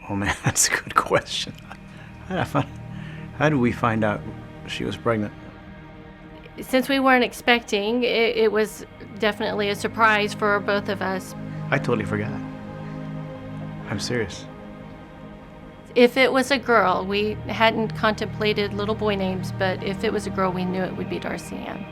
Oh man, that's a good question. How did we find out she was pregnant? Since we weren't expecting, it was definitely a surprise for both of us. I totally forgot. I'm serious. If it was a girl, we hadn't contemplated little boy names, but if it was a girl, we knew it would be Darcy Ann.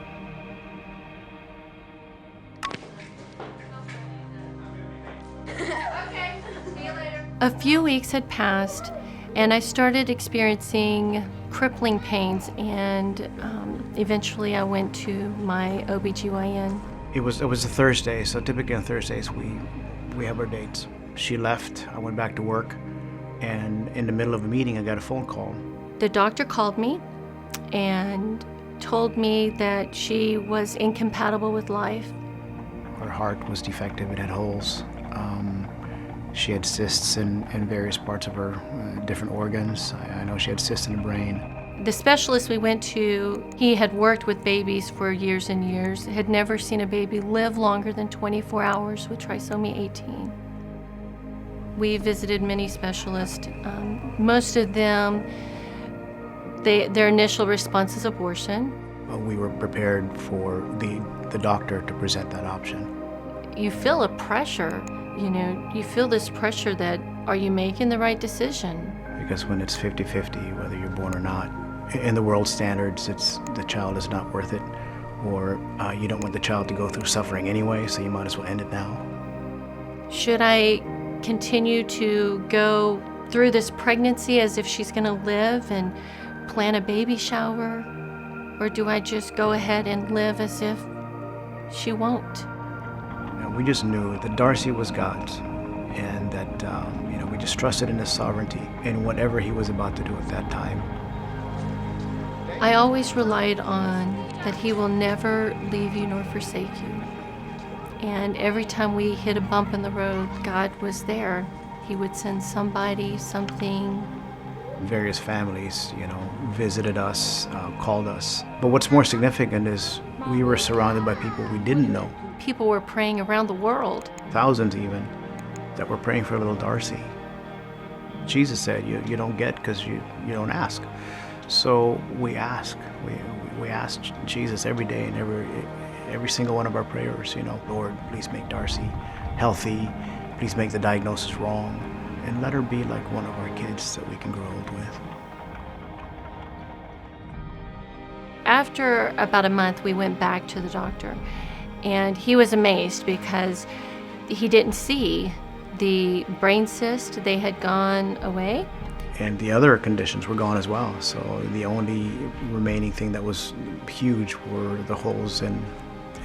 Okay, see you later. A few weeks had passed, and I started experiencing crippling pains, and eventually I went to my OBGYN. It was a Thursday, so typically on Thursdays we have our dates. She left, I went back to work, and in the middle of a meeting I got a phone call. The doctor called me and told me that she was incompatible with life. Her heart was defective, it had holes. She had cysts in various parts of her different organs. I know she had cysts in the brain. The specialist we went to, he had worked with babies for years and years, had never seen a baby live longer than 24 hours with trisomy 18. We visited many specialists. Most of them, their initial response is abortion. We were prepared for the doctor to present that option. You feel a pressure, you feel this pressure that, are you making the right decision? Because when it's 50-50, whether you're born or not, in the world standards, the child is not worth it, or you don't want the child to go through suffering anyway, so you might as well end it now. Should I continue to go through this pregnancy as if she's going to live and plan a baby shower, or do I just go ahead and live as if she won't? We just knew that Darcy was God's, and that we just trusted in His sovereignty in whatever He was about to do at that time. I always relied on that He will never leave you nor forsake you. And every time we hit a bump in the road, God was there. He would send somebody, something. Various families, visited us, called us. But what's more significant is we were surrounded by people we didn't know. People were praying around the world. Thousands even, that were praying for little Darcy. Jesus said, you don't get because you don't ask. So we ask. We ask Jesus every day and every single one of our prayers, Lord, please make Darcy healthy. Please make the diagnosis wrong. And let her be like one of our kids that we can grow old with. After about a month, we went back to the doctor. And he was amazed because he didn't see the brain cyst. They had gone away. And the other conditions were gone as well. So the only remaining thing that was huge were the holes in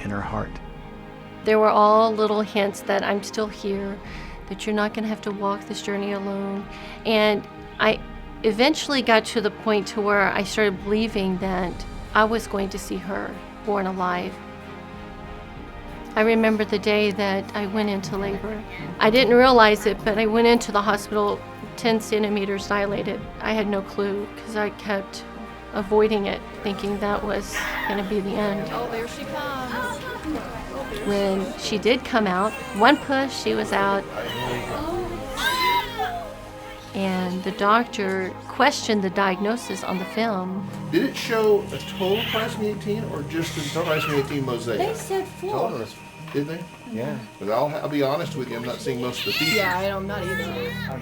her heart. There were all little hints that I'm still here, that you're not going to have to walk this journey alone. And I eventually got to the point to where I started believing that I was going to see her born alive. I remember the day that I went into labor. I didn't realize it, but I went into the hospital 10 centimeters dilated. I had no clue because I kept avoiding it, thinking that was going to be the end. Oh, there she comes. When she did come out, one push, she was out. And the doctor questioned the diagnosis on the film. Did it show a total trisomy 18 or just a trisomy 18 mosaic? They said full. Did they? Yeah. But I'll be honest with you, I'm not seeing most of the features. Yeah, I'm not either.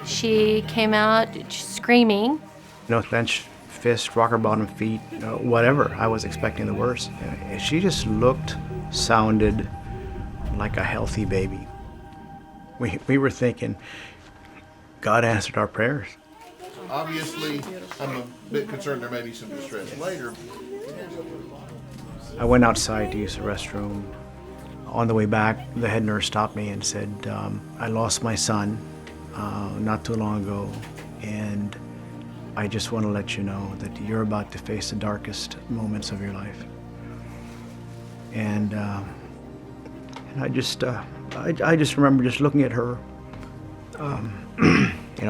She came out screaming. Clenched fist, rocker bottom feet, whatever. I was expecting the worst. She just looked, sounded like a healthy baby. We were thinking, God answered our prayers. Obviously, I'm a bit concerned there may be some distress later. I went outside to use the restroom. On the way back, the head nurse stopped me and said, I lost my son not too long ago, and I just want to let you know that you're about to face the darkest moments of your life. And I just remember just looking at her,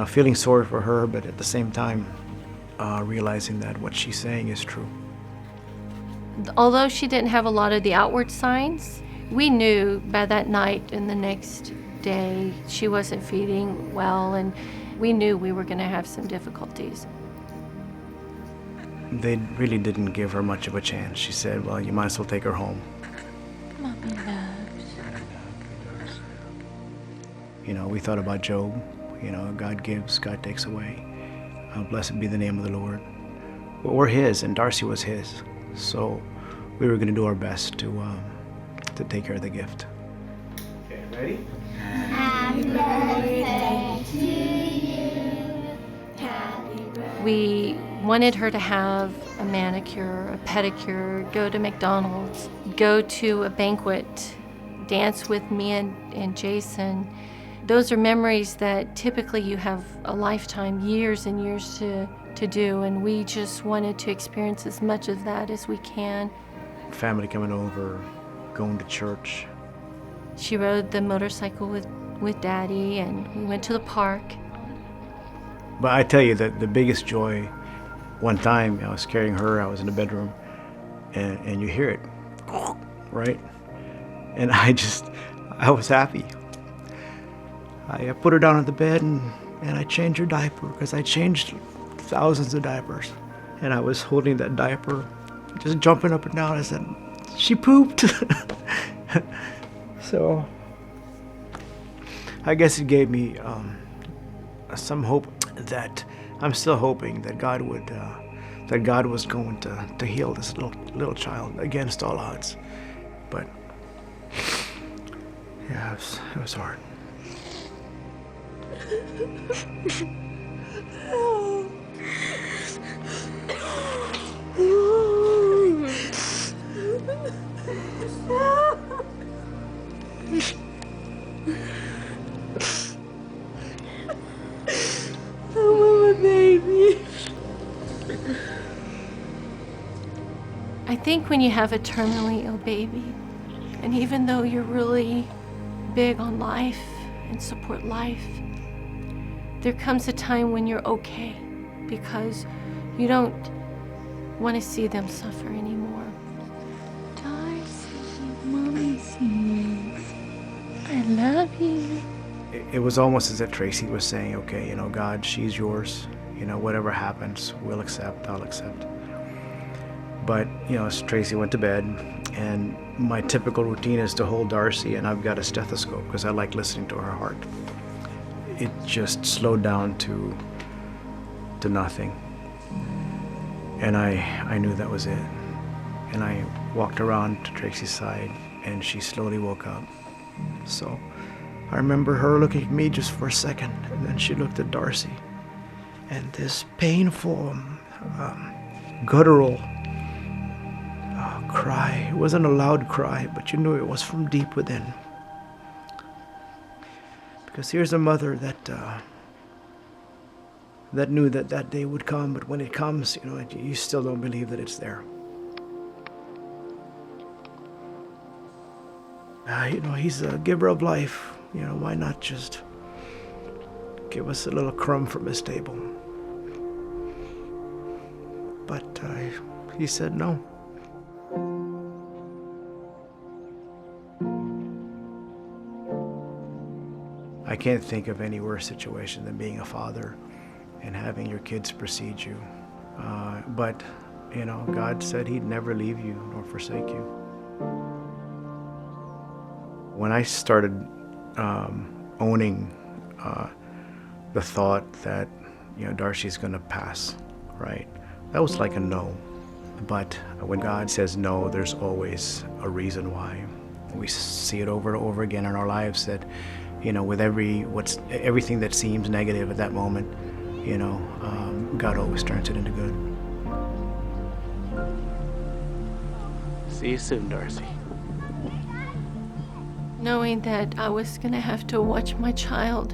feeling sorry for her, but at the same time, realizing that what she's saying is true. Although she didn't have a lot of the outward signs, we knew by that night and the next day she wasn't feeding well, and we knew we were going to have some difficulties. They really didn't give her much of a chance. She said, well, you might as well take her home. Mommy loves. You know, we thought about Job. You know, God gives, God takes away. Blessed be the name of the Lord. Well, we're His, and Darcy was His. So we were going to do our best to take care of the gift. Okay, ready? We wanted her to have a manicure, a pedicure, go to McDonald's, go to a banquet, dance with me and Jason. Those are memories that typically you have a lifetime, years and years to do, and we just wanted to experience as much of that as we can. Family coming over, going to church. She rode the motorcycle with Daddy, and we went to the park. But I tell you that the biggest joy, one time I was carrying her, I was in the bedroom, and you hear it, right? And I was happy. I put her down on the bed and I changed her diaper, because I changed thousands of diapers. And I was holding that diaper, just jumping up and down. I said, she pooped. So I guess it gave me some hope that I'm still hoping that God was going to heal this little child against all odds. But yeah, it was hard. I think when you have a terminally ill baby, and even though you're really big on life and support life, there comes a time when you're okay, because you don't want to see them suffer anymore. Darcy, Mommy sings. I love you. It was almost as if Tracy was saying, okay, you know, God, she's yours. You know, whatever happens, we'll accept, I'll accept. But, you know, as Tracy went to bed, and my typical routine is to hold Darcy, and I've got a stethoscope because I like listening to her heart. It just slowed down to nothing. And I knew that was it. And I walked around to Tracy's side, and she slowly woke up. So I remember her looking at me just for a second, and then she looked at Darcy. And this painful, guttural cry. It wasn't a loud cry, but you knew it was from deep within. Because here's a mother that knew that day would come, but when it comes, you know, you still don't believe that it's there. You know, He's a giver of life. You know, why not just give us a little crumb from His table? But He said no. I can't think of any worse situation than being a father and having your kids precede you. But, you know, God said He'd never leave you nor forsake you. When I started owning the thought that, you know, Darcy's going to pass, right? That was like a no. But when God says no, there's always a reason why. We see it over and over again in our lives that, you know, with everything that seems negative at that moment, you know, God always turns it into good. See you soon, Darcy. Knowing that I was going to have to watch my child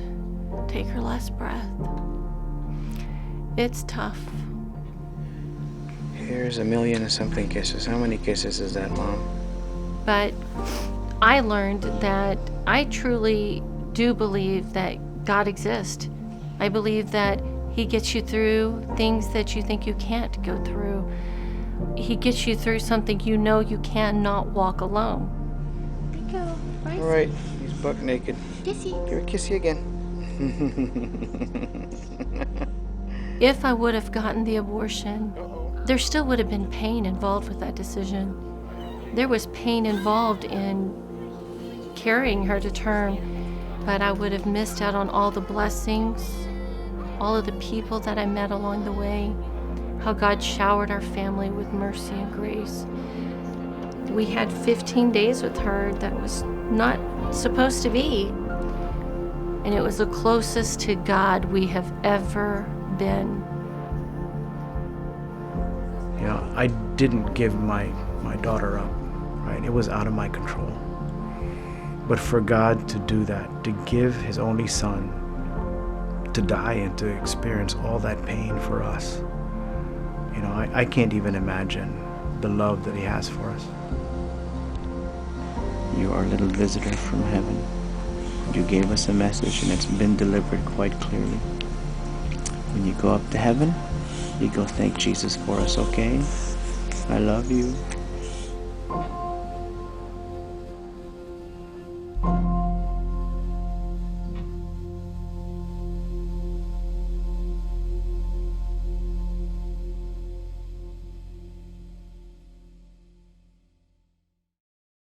take her last breath, it's tough. Here's 1,000,000-something kisses. How many kisses is that, Mom? But I learned that I truly do believe that God exists. I believe that He gets you through things that you think you can't go through. He gets you through something you know you cannot walk alone. There you go. Right? All right, he's buck naked. Kissy. Give her a kissy again. If I would have gotten the abortion, there still would have been pain involved with that decision. There was pain involved in carrying her to term, but I would have missed out on all the blessings, all of the people that I met along the way, how God showered our family with mercy and grace. We had 15 days with her that was not supposed to be, and it was the closest to God we have ever been. You know, I didn't give my daughter up, right? It was out of my control. But for God to do that, to give his only son, to die and to experience all that pain for us, you know, I can't even imagine the love that he has for us. You are a little visitor from heaven. You gave us a message and it's been delivered quite clearly. When you go up to heaven, you go thank Jesus for us, okay? I love you.